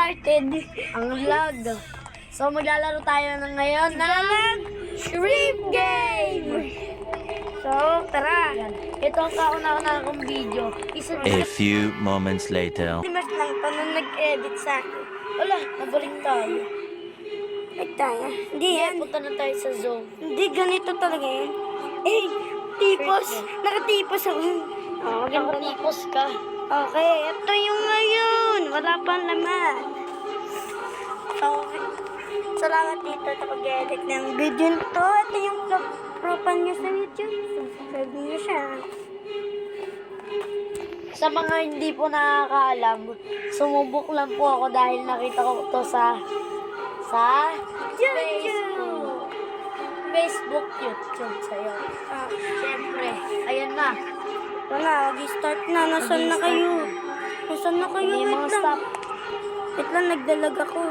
started. Ang lag. So, maglalaro tayo ng ngayon ng Shrimp Game! So, tara. Yan. Ito ang kauna-una kong video. A few moments later. Dimas lang to nung nag-edit sa akin. Wala, nabalik tayo. Ay, tayo. Hindi yan. Punta na tayo sa zone. Hindi, ganito talaga yan. Eh, tipos. Nakatipos ako. Oh, maganda na. Nakatipos ka. Okay, ito yung ngayon. Wala pang laman. Okay. Salamat dito sa pag-edit ng video nito. Ito yung propan nyo sa YouTube. Subscribe nyo siya. Sa mga hindi po nakakaalam, sumubok lang po ako dahil nakita ko to sa YouTube. Facebook, YouTube sa'yo. Ah, Siyempre, ayan na. wala, mag-start na. Nasaan na kayo? Nasaan na kayo? May mga Wait lang. stop. Wait lang, nagdalag ako.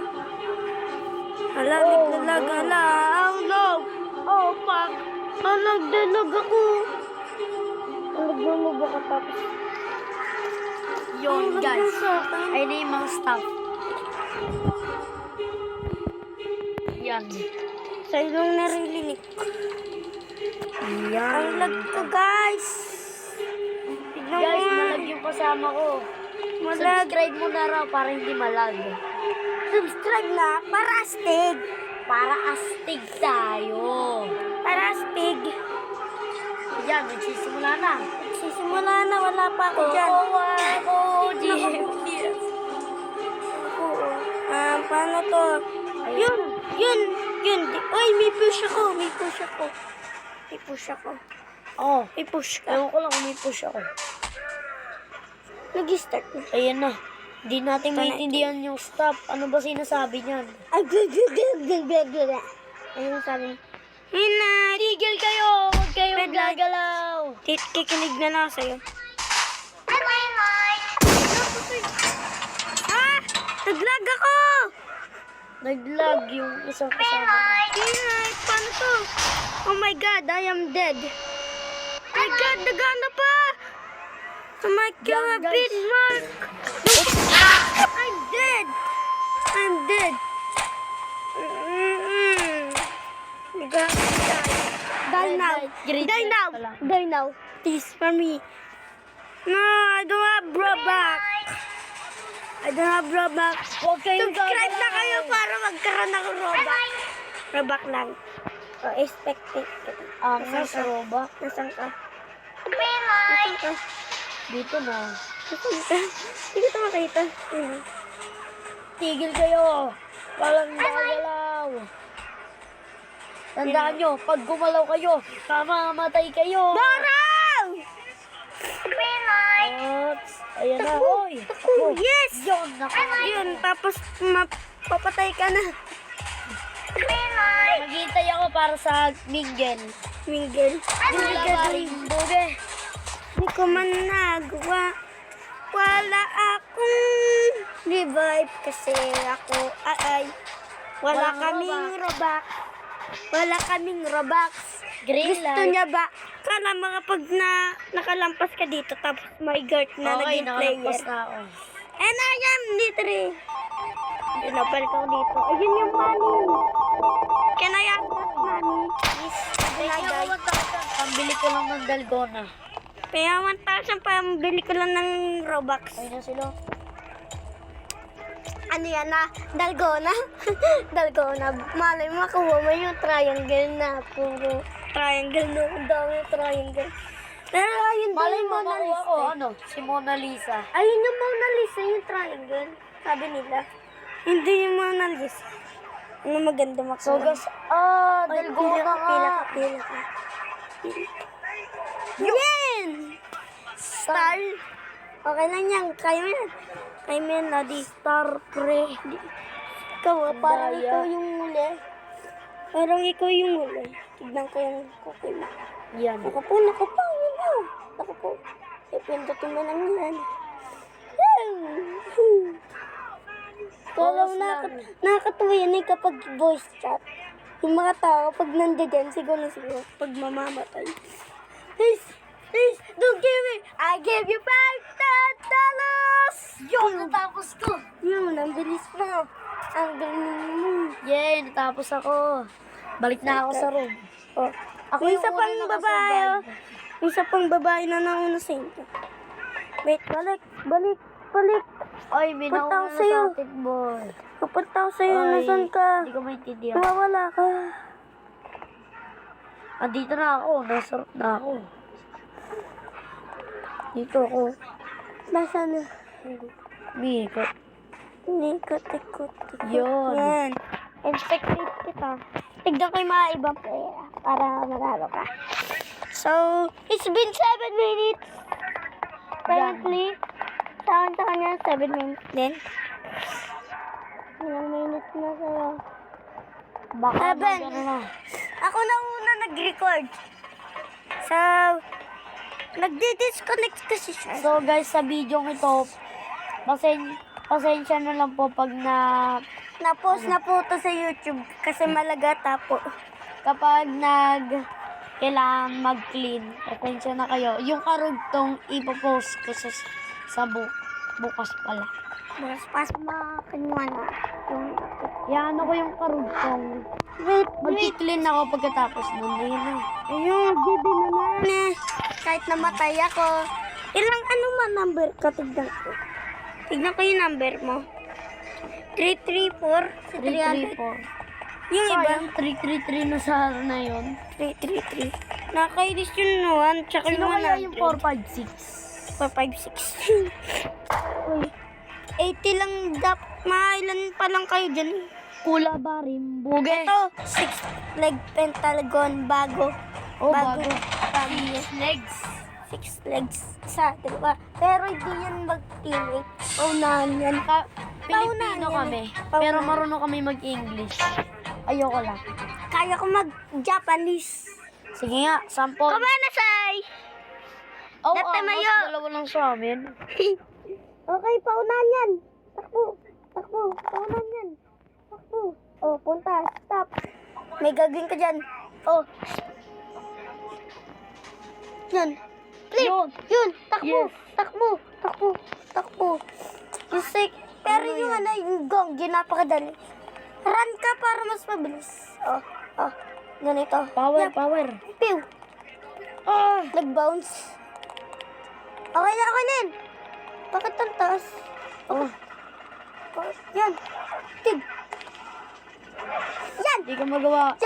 Hala, Oh, nagdalag. no. Hala, oh no. Oh, fuck. Ah, nagdalag ako. Nagmumove ako tapos. Yun, Ang guys. lagyan sa akin. Ayun na yung mga stop. Yan. Sa ilong naririnig ko. Yan. Ang lag ko, guys. Tignan Guys, mo. nalag yung kasama ko. Malag. Subscribe mo na raw para hindi malag. Subscribe na para astig. Para astig tayo. Para astig. Yan, nagsisimula na. Sisimula na, wala pa ako dyan. Ako, GMDS. Oo. Paano to? Yun. Uy, may push ako. May push ako. Oh, May push ka. ewan ko lang kung may push ako. Nag-start na. Ayan na. Hindi natin maintindihan yung stop. Ano ba sinasabi niyan? Ayun sabi. Tigil kayo! Huwag kayo Red light. gagalaw! Kikinig na lang ako sa'yo. Ah! Naglag ako! Naglag yung isang kasama ko. Ay, paano to? Oh my God, I am dead. My God, nagana pa! Oh my God, Yan, guys. big mark! I'm dead! I'm dead! Die now! Green Die light now! pala. Die now! Please, for me. No, I don't have Robux. I don't have Robux. Huwag kayong Subscribe na gagalaw. kayo para magkaroon ng Robux. Robux lang. O, expect it. Angas, Roba. Nasaan ka? Nasaan ka? Dito na. Nasaan ka? Hindi kita makita. Ayun. Tigil kayo! Walang gagalaw! Tandaan nyo, pag gumalaw kayo, mamamatay kayo! Baraw! Oops! Ayan na, oy! Oh, yes! Yun, naka. Yun, tapos mapapatay ka na. Maghintay ako para sa Mingel. Miguel. Wala ba rin buge? Hindi ko man nagawa. Wala akong revive kasi ako ay wala Walang kaming Robux. Wala kaming Robux. Green Gusto light. niya ba? Kala mga pag nakalampas ka dito tapos may guard na Okay, naging nakalampas player. na ako. And I am dito rin. Pinapalik ako dito. Ayun yung money. Can I have that money? Please. Thank you, 1,000. Pambili ko lang ng Dalgona. Kaya 1,000 pa, bili ko lang ng Robux. Ayun na sila. Ano yan na? Dalgona? Dalgona. Malay mo, makuha mo yung triangle na. Puro triangle no. Ang dami triangle. Pero ayun daw Malay yung mo, Mona makuha Lisa. ko, ano? Si Mona Lisa. Ayun yung Mona Lisa, yung triangle. Sabi nila. Hindi yung Mona Lisa. Ano maganda makuha. So, guys, Ay, Dalgona ka. Pila ka. Yan! Star. Okay lang yan. Kaya mo yan. Kaya mo yan, Lodi. Star pre. Ikaw, parang Daya. ikaw yung muli. Parang ikaw yung muli. Tignan ko yung cookie mo. Yan. Naku po. Naku po. Ipindutin mo lang yan. Kala mo nakakatuwa yan eh kapag voice chat. Yung mga tao, pag nandiyan, siguro pag mamamatay. Guys, Please, don't give me. I give you $5. Yun, natapos ko. Yun, ang bilis mo. Ang galing mo. Yay, natapos ako. Balik na ako sa room. Oh. Ako May yung isa unang pang babae. Oh. nakasurvive. May isa pang babae na nauna sa inyo. Wait, balik. Oy, may Punta nauna ako na sa'yo. sa atin, boy. Pupunta ako sa'yo. Oy, Nasaan ka? Hindi ko maintindihan. Nawawala ka. Andito na ako. Nasa room na ako. Dito ako. Nasaan na? Mikot. Ikot. Yun. Yan. Inspectate kita. Tignan ko yung mga ibang pera para manalo ka. So, it's been 7 minutes. Currently, sa kanya 7 minutes din. Ilang minutes na sa'yo? Baka 7. magano na. Ako na una nag-record. So, nagdi-disconnect kasi siya. So guys, sa video ito, pasensya na lang po pag Na-post na po ito sa YouTube kasi malagata po. kapag kailangan mag-clean. Pasensya na kayo. Yung karugtong ipopost ko sa bukas pala. Bukas pas makakinuha na. Yan ko yung karugtong. Wait. Mag-clean ako pagkatapos nun. Ayun na. Ayun, give na naman. Kahit namatay ako. Ilang number ka? Tignan ko. Tignan ko yung number mo. 334. 300. 334. Yung iba? Sayang, 333 na sa araw na yun. 333. Nakainis yung 1, tsaka Sino yung kaya 100. yung 456? 456. Uy. 80 lang mailan pa lang kayo dyan. Kula ba rin? Buge. Ito, 6 leg pentagon bago. Oh, bago. Bago. Legs. 6 legs. Isa, diba? Pero hindi yan mag-teammate. Paunahan yan. Pilipino Paunahan kami. yan. Pero Paunahan. marunong kami mag-English. Ayoko lang. Kaya ko mag-Japanese. Sige nga, sample. Kumanasay! Oh, Natamayo. mas dalawa lang sa amin. Okay, paunahan yan. Takbo. Paunahan yan. Takbo. Oh, punta. Stop. May gagawin ka dyan. Oh. Yan. Flip. Yun. Takbo. Yes. Takbo. Yung pero yung yung gong, napakadali. Run ka para mas mabilis. Oh. Ganito. Power. Pew. Nag-bounce. Okay na yan. Bakit ang taas? Oh, Yan. Tig. Yan. di ko magawa.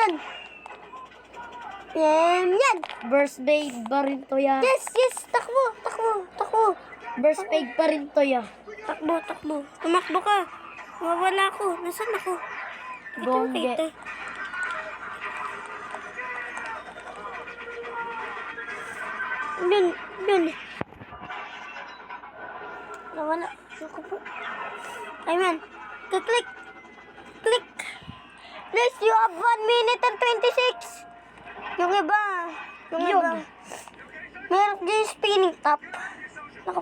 Yan. Birthday pa rin to ya. Yes. Takbo. Birthday pa rin to ya. Takbo. Tumakbo ka. Mawala ako. Nasaan ako? Gongge. Ito. Yun. Nawala. Ako po. Amen. Click. Please, you have 1 minute and 26. Yung iba. Meron din spinning top. Ako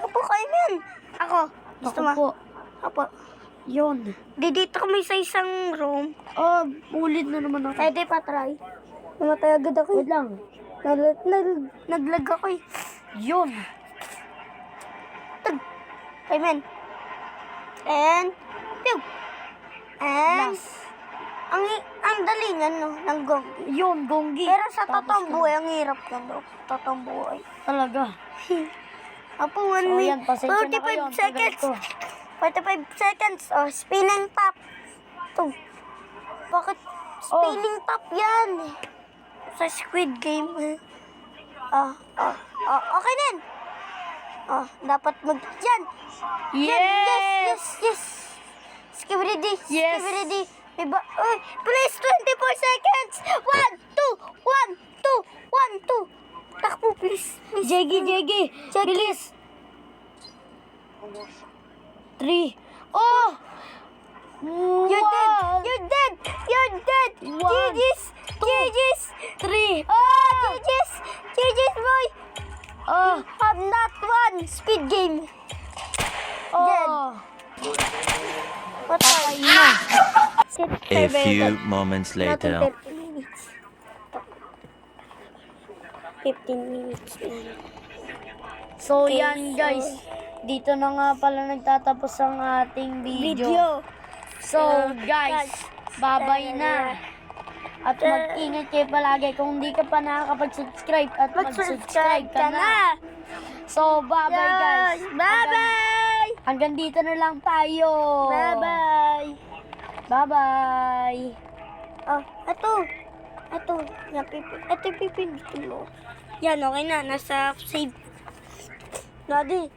po, Amen. Ako. Gusto mo? Ako po. Apo. Yun. Dito kami sa isang room. Oh, ulit na naman ako. Pwede pa try. Namatay agad ako. Wait lang. Naglag ako eh. Yun. Amen. And, pew. And, Last. ang dali niyan, no, ng gong. Yun, gonggi. Pero sa Tapos totoong na. buhay, ang hirap yan, no. Totoong buhay. Talaga. Apo, 1 So, minute. yan, pasensya na kayo. 45 seconds. Ko. 45 seconds. Oh, spinning top. Ito. Bakit spinning top yan? Sa Squid Game. Okay din. Dapat yan. Yes. Skibidi. Yes. Skibidi. Uy, please, 24 seconds. 1, 2. Takbo, please. Jeggy. Bilis. 3. Oh! You're dead. One, GG's. 3. GG's, boy. Have not won. Speed game. Oh! Patay na. A few moments later. 15 minutes na. So Okay, yan guys, dito na nga pala nagtatapos ang ating video. So guys, bye-bye na. At mag-ingat kayo palagi kung hindi ka pa nakakapag-subscribe at mag-subscribe ka na. So bye-bye guys. Bye-bye! Hanggang dito na lang tayo. Bye-bye! Bye-bye. Oh, ito. Ito yung pipindutin mo. Yan, okay na. Nasa save. Daddy,